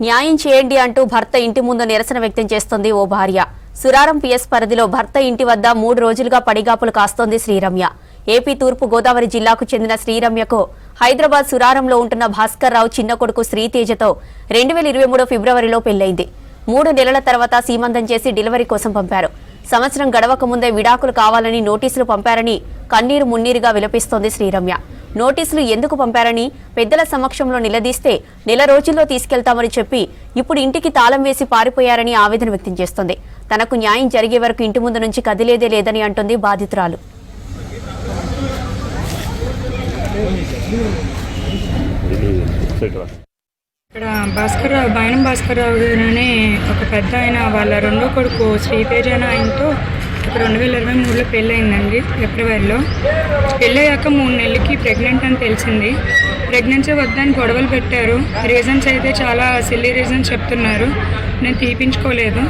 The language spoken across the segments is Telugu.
న్యాయం చేయండి అంటూ భర్త ఇంటి ముందు నిరసన వ్యక్తం చేస్తోంది ఓ భార్య. సురారం పిఎస్ పరిధిలో భర్త ఇంటి వద్ద 3 రోజులుగా పడిగాపులు కాస్తోంది శ్రీరమ్య. ఏపీ తూర్పు గోదావరి జిల్లాకు చెందిన శ్రీరమ్యకు హైదరాబాద్ సురారంలో ఉంటున్న భాస్కర్ రావు చిన్న కొడుకు శ్రీతేజతో 2023 ఫిబ్రవరిలో పెళ్లైంది. 3 నెలల తర్వాత సీమంతం చేసి డెలివరీ కోసం పంపారు. సంవత్సరం గడవక ముందే విడాకులు కావాలని నోటీసులు పంపారని కన్నీరు మున్నీరుగా విలపిస్తోంది శ్రీరమ్య. నోటీసులు ఎందుకు పంపారని పెద్దల సమక్షంలో నిలదీస్తే నెల రోజుల్లో తీసుకెళ్తామని చెప్పి ఇప్పుడు ఇంటికి తాళం వేసి పారిపోయారని ఆవేదన వ్యక్తం చేస్తోంది. తనకు న్యాయం జరిగే వరకు ఇంటి ముందు నుంచి కదిలేదే లేదని అంటోంది బాధితురాలు. ఇక్కడ బాయనం భాస్కర్ రావు గారనే ఒక పెద్ద ఆయన వాళ్ళ రెండో కొడుకు శ్రీతేజ అనే ఆయనతో 2023లో పెళ్ళయిందండి. ఫిబ్రవరిలో పెళ్ళయ్యాక 3 నెలలకి ప్రెగ్నెంట్ అని తెలిసింది. ప్రెగ్నెన్సీ వద్దని గొడవలు పెట్టారు. రీజన్స్ అయితే చాలా సిల్లీ రీజన్స్ చెప్తున్నారు. నేను తీపించుకోలేదు.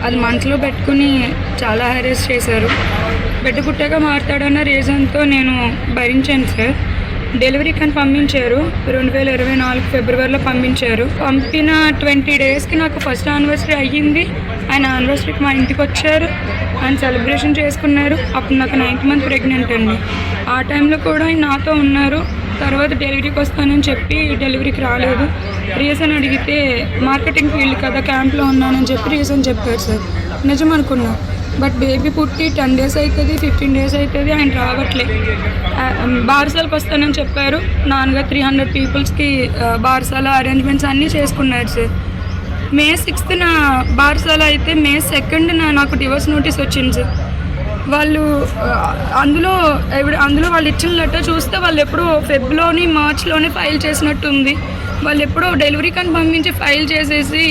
అది మనసులో పెట్టుకుని చాలా హెరాస్ చేశారు. బిడ్డ పుట్టాక మారుతాడన్న రీజన్తో నేను భరించాను సార్. డెలివరీకి అని పంపించారు. 2024 ఫిబ్రవరిలో పంపించారు. పంపిన 20 డేస్కి నాకు ఫస్ట్ యానివర్సరీ అయ్యింది. ఆయన యానివర్సరీకి మా ఇంటికి వచ్చారు. ఆయన సెలబ్రేషన్ చేసుకున్నారు. అప్పుడు నాకు 9th మంత్ ప్రెగ్నెంట్ అండి. ఆ టైంలో కూడా ఆయన నాతో ఉన్నారు. తర్వాత డెలివరీకి వస్తానని చెప్పి డెలివరీకి రాలేదు. రీజన్ అడిగితే మార్కెటింగ్ ఫీల్డ్ కదా, క్యాంప్లో ఉన్నానని చెప్పి రీజన్ చెప్పారు సార్. నిజం అనుకున్నా. బట్ బేబీ పుట్టి 10 డేస్ అవుతుంది, 15 డేస్ అవుతుంది, ఆయన రావట్లే. బారసాలకు వస్తానని చెప్పారు. నాన్నగా 300 పీపుల్స్కి బారసాల అరేంజ్మెంట్స్ అన్నీ చేసుకున్నారు సార్. May 6th బారసాల అయితే May 2nd నాకు డివోర్స్ నోటీస్ వచ్చింది సార్. వాళ్ళు అందులో వాళ్ళు ఇచ్చిన లెటర్ చూస్తే వాళ్ళు ఎప్పుడో ఫెబ్లోని మార్చ్లోనే ఫైల్ చేసినట్టుంది. వాళ్ళు ఎప్పుడో డెలివరీకి అని పంపించి ఫైల్ చేసేసి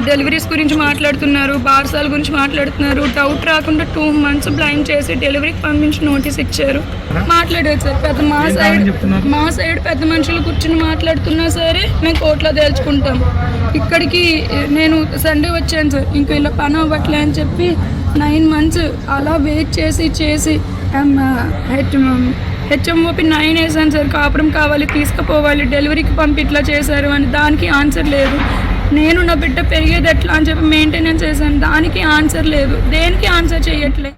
డెలివరీస్ గురించి మాట్లాడుతున్నారు, బారసాల గురించి మాట్లాడుతున్నారు. డౌట్ రాకుండా 2 months బ్లైండ్ చేసి డెలివరీకి పంపించి నోటీస్ ఇచ్చారు. మాట్లాడారు సార్. మా సైడ్ పెద్ద మనుషులు కూర్చుని మాట్లాడుతున్నా సరే మేము కోర్టులో తేల్చుకుంటాం. ఇక్కడికి నేను సండే వచ్చాను సార్. ఇంక ఇలా పని అవ్వట్లే అని చెప్పి 9 months అలా వెయిట్ చేసి హెచ్ఎంఓపి 9 వేసాను సార్. కాపురం కావాలి, తీసుకుపోవాలి, డెలివరీకి పంపి ఇట్లా చేశారు అని. దానికి ఆన్సర్ లేదు. నేను నా బిడ్డ పెరిగేది ఎట్లా అని చెప్పి మెయింటెనెన్స్ చేశాను. దానికి ఆన్సర్ లేదు. దేనికి ఆన్సర్ చేయట్లేదు.